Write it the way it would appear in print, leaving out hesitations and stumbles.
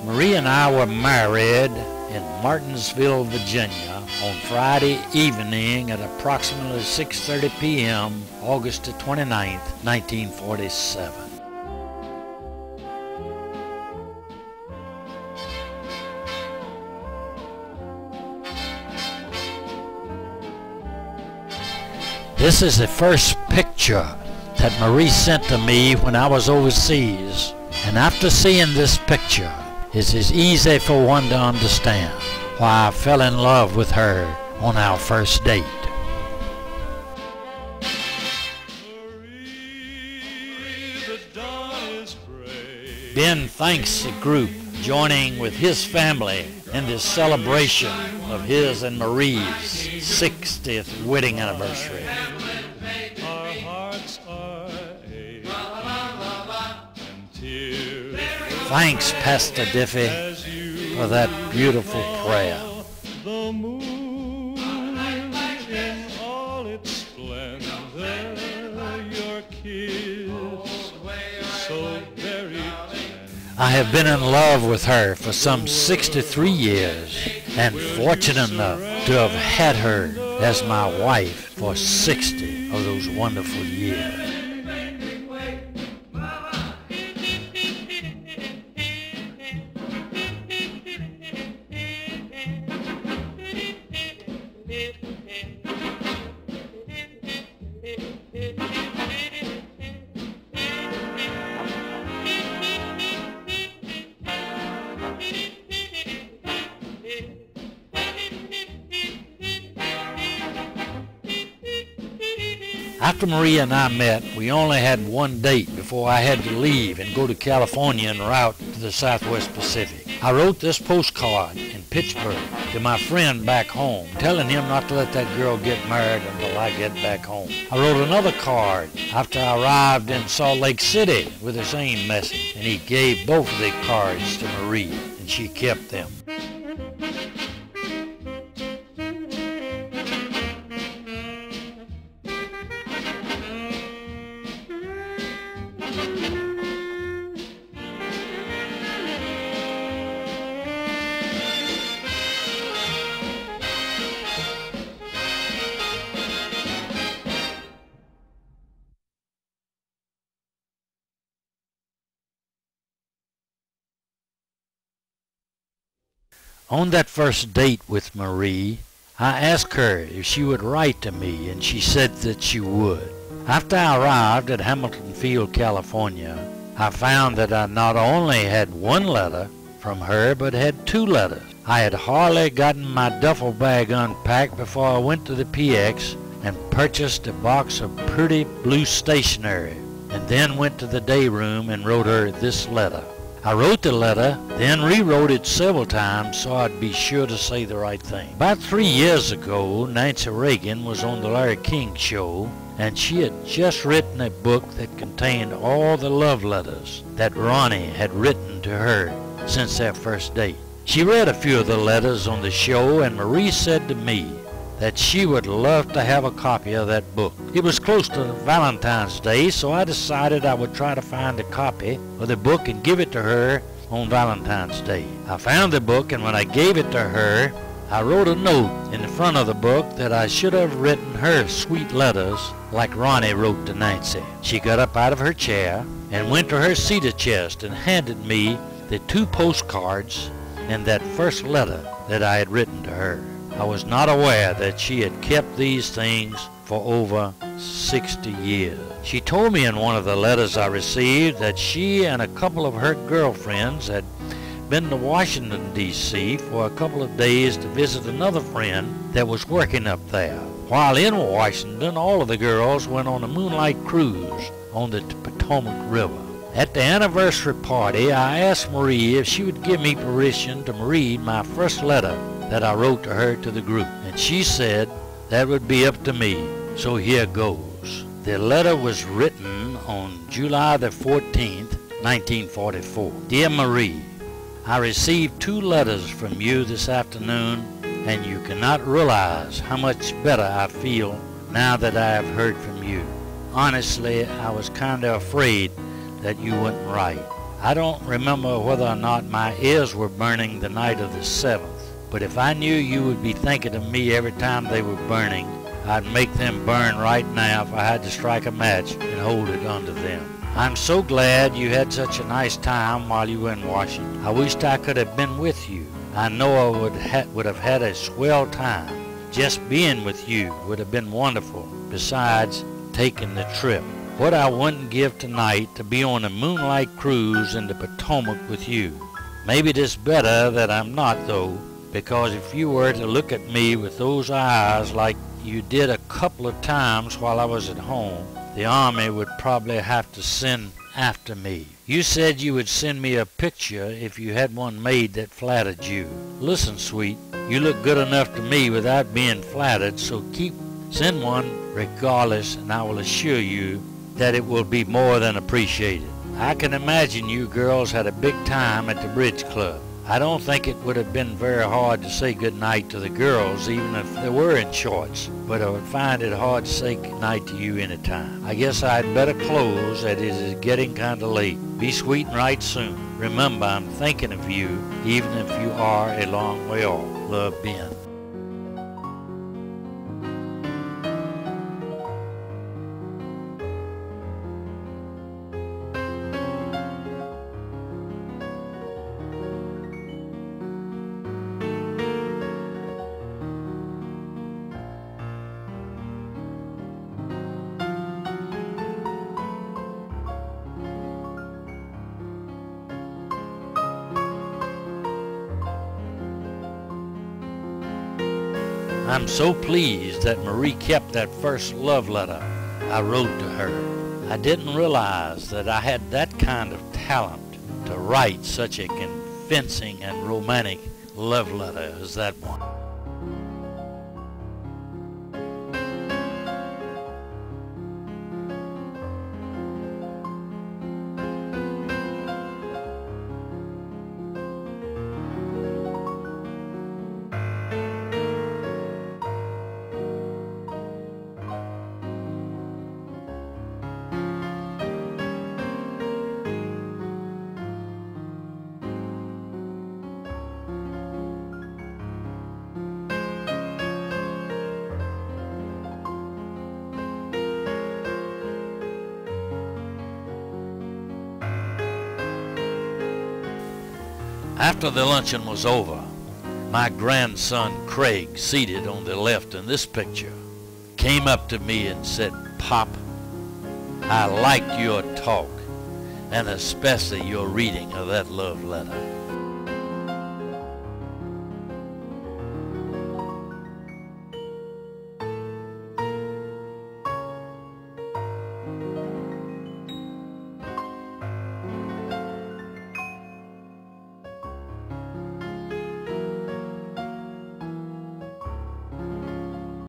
Marie and I were married in Martinsville, Virginia on Friday evening at approximately 6:30 p.m., August the 29th, 1947. This is the first picture that Marie sent to me when I was overseas, and after seeing this picture, it is easy for one to understand why I fell in love with her on our first date. Ben thanks the group joining with his family in this celebration of his and Marie's 60th wedding anniversary. Thanks, Pastor Diffie, for that beautiful prayer. The moon in all its splendor, your kiss so very tender. I have been in love with her for some 63 years and fortunate enough to have had her as my wife for 60 of those wonderful years. After Marie and I met, we only had one date before I had to leave and go to California en route to the Southwest Pacific. I wrote this postcard in Pittsburgh to my friend back home, telling him not to let that girl get married until I get back home. I wrote another card after I arrived in Salt Lake City with the same message, and he gave both of the cards to Marie, and she kept them. On that first date with Marie, I asked her if she would write to me, and she said that she would. After I arrived at Hamilton Field, California, I found that I not only had one letter from her, but had two letters. I had hardly gotten my duffel bag unpacked before I went to the PX and purchased a box of pretty blue stationery, and then went to the day room and wrote her this letter. I wrote the letter, then rewrote it several times so I'd be sure to say the right thing. About 3 years ago, Nancy Reagan was on the Larry King Show, and she had just written a book that contained all the love letters that Ronnie had written to her since their first date. She read a few of the letters on the show, and Marie said to me that she would love to have a copy of that book. It was close to Valentine's Day, so I decided I would try to find a copy of the book and give it to her on Valentine's Day. I found the book, and when I gave it to her, I wrote a note in the front of the book that I should have written her sweet letters like Ronnie wrote to Nancy. She got up out of her chair and went to her cedar chest and handed me the two postcards and that first letter that I had written to her. I was not aware that she had kept these things for over 60 years. She told me in one of the letters I received that she and a couple of her girlfriends had been to Washington, D.C. for a couple of days to visit another friend that was working up there. While in Washington, all of the girls went on a moonlight cruise on the Potomac River. At the anniversary party, I asked Marie if she would give me permission to read my first letter that I wrote to her to the group, and she said that would be up to me, so here goes. The letter was written on July the 14th, 1944. Dear Marie, I received 2 letters from you this afternoon, and you cannot realize how much better I feel now that I have heard from you. Honestly, I was kind of afraid that you wouldn't write. I don't remember whether or not my ears were burning the night of the 7th, but if I knew you would be thinking of me every time they were burning, I'd make them burn right now if I had to strike a match and hold it under them. I'm so glad you had such a nice time while you were in Washington. I wished I could have been with you. I know I would have had a swell time. Just being with you would have been wonderful, besides taking the trip. What I wouldn't give tonight to be on a moonlight cruise in the Potomac with you. Maybe it's better that I'm not, though, because if you were to look at me with those eyes like you did a couple of times while I was at home, the Army would probably have to send after me. You said you would send me a picture if you had one made that flattered you. Listen, sweet, you look good enough to me without being flattered, so send one regardless, and I will assure you that it will be more than appreciated. I can imagine you girls had a big time at the bridge club. I don't think it would have been very hard to say good night to the girls, even if they were in shorts, but I would find it hard to say good night to you anytime. I guess I'd better close, as it is getting kind of late. Be sweet and write soon. Remember, I'm thinking of you, even if you are a long way off. Love, Ben. I'm so pleased that Marie kept that first love letter I wrote to her. I didn't realize that I had that kind of talent to write such a convincing and romantic love letter as that one. After the luncheon was over, my grandson Craig, seated on the left in this picture, came up to me and said, "Pop, I liked your talk, and especially your reading of that love letter.